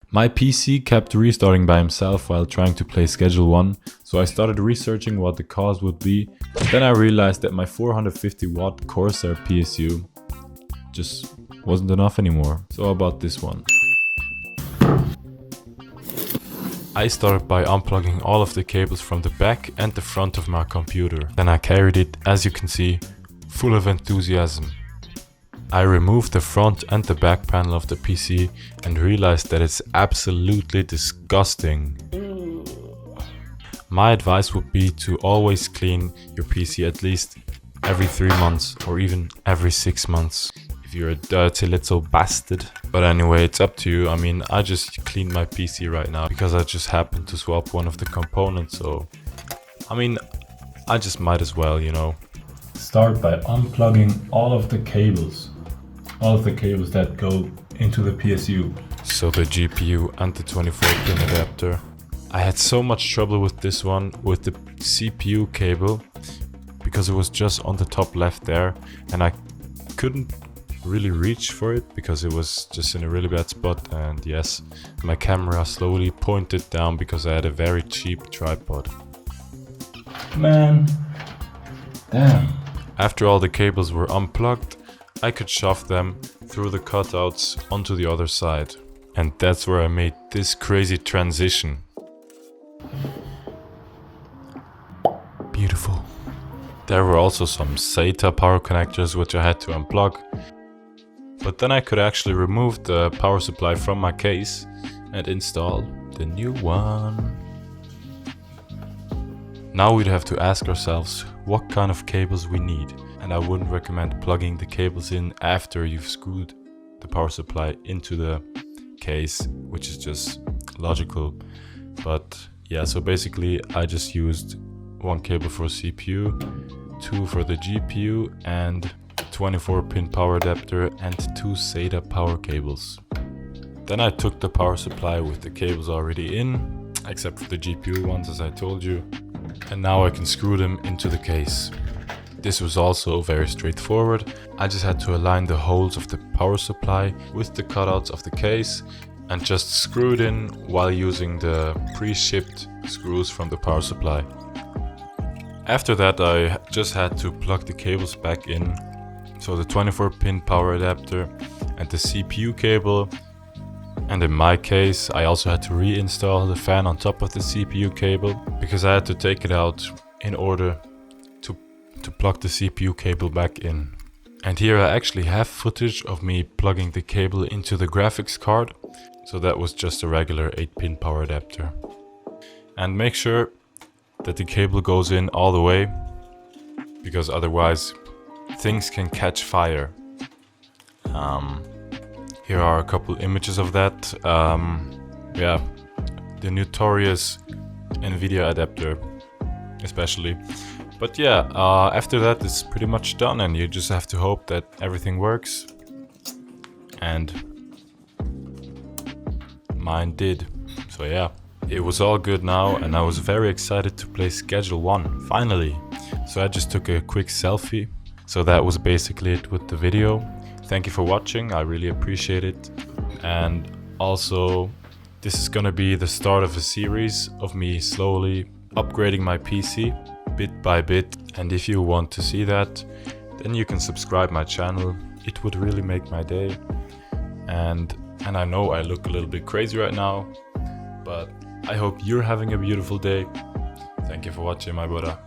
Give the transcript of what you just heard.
My PC kept restarting by himself while trying to play Schedule 1, so I started researching what the cause would be. Then I realized that my 450 watt Corsair PSU just wasn't enough anymore. So I bought this one. I started by unplugging all of the cables from the back and the front of my computer. Then I carried it, as you can see, full of enthusiasm. I removed the front and the back panel of the PC and realized that it's absolutely disgusting. My advice would be to always clean your PC at least every 3 months or even every 6 months if you're a dirty little bastard. But anyway, it's up to you. I mean, I just cleaned my PC right now because I just happened to swap one of the components, so I mean, I just might as well, you know. Start by unplugging all of the cables that go into the PSU. So the GPU and the 24-pin adapter. I had so much trouble with this one, with the CPU cable, because it was just on the top left there and I couldn't really reach for it because it was just in a really bad spot, and yes, my camera slowly pointed down because I had a very cheap tripod. Man, damn. After all the cables were unplugged, I could shove them through the cutouts onto the other side. And that's where I made this crazy transition. Beautiful. There were also some SATA power connectors which I had to unplug. But then I could actually remove the power supply from my case and install the new one. Now we'd have to ask ourselves what kind of cables we need. And I wouldn't recommend plugging the cables in after you've screwed the power supply into the case, which is just logical. But yeah, so basically I just used one cable for CPU, 2 for the GPU, and 24-pin power adapter and 2 SATA power cables. Then I took the power supply with the cables already in, except for the GPU ones as I told you, and now I can screw them into the case. This was also very straightforward. I just had to align the holes of the power supply with the cutouts of the case and just screw it in while using the pre-shipped screws from the power supply. After that, I just had to plug the cables back in. So the 24-pin power adapter and the CPU cable. And in my case, I also had to reinstall the fan on top of the CPU cable because I had to take it out in order to plug the CPU cable back in. And here I actually have footage of me plugging the cable into the graphics card. So that was just a regular 8-pin power adapter. And make sure that the cable goes in all the way, because otherwise things can catch fire. Here are a couple images of that. Yeah, the notorious NVIDIA adapter especially. But yeah, after that it's pretty much done and you just have to hope that everything works. And mine did. So yeah, it was all good now and I was very excited to play Schedule 1, finally. So I just took a quick selfie. So that was basically it with the video. Thank you for watching, I really appreciate it. And also, this is gonna be the start of a series of me slowly upgrading my PC bit by bit, and if you want to see that, then you can subscribe my channel. It would really make my day. And I know I look a little bit crazy right now, but I hope you're having a beautiful day. Thank you for watching, my brother.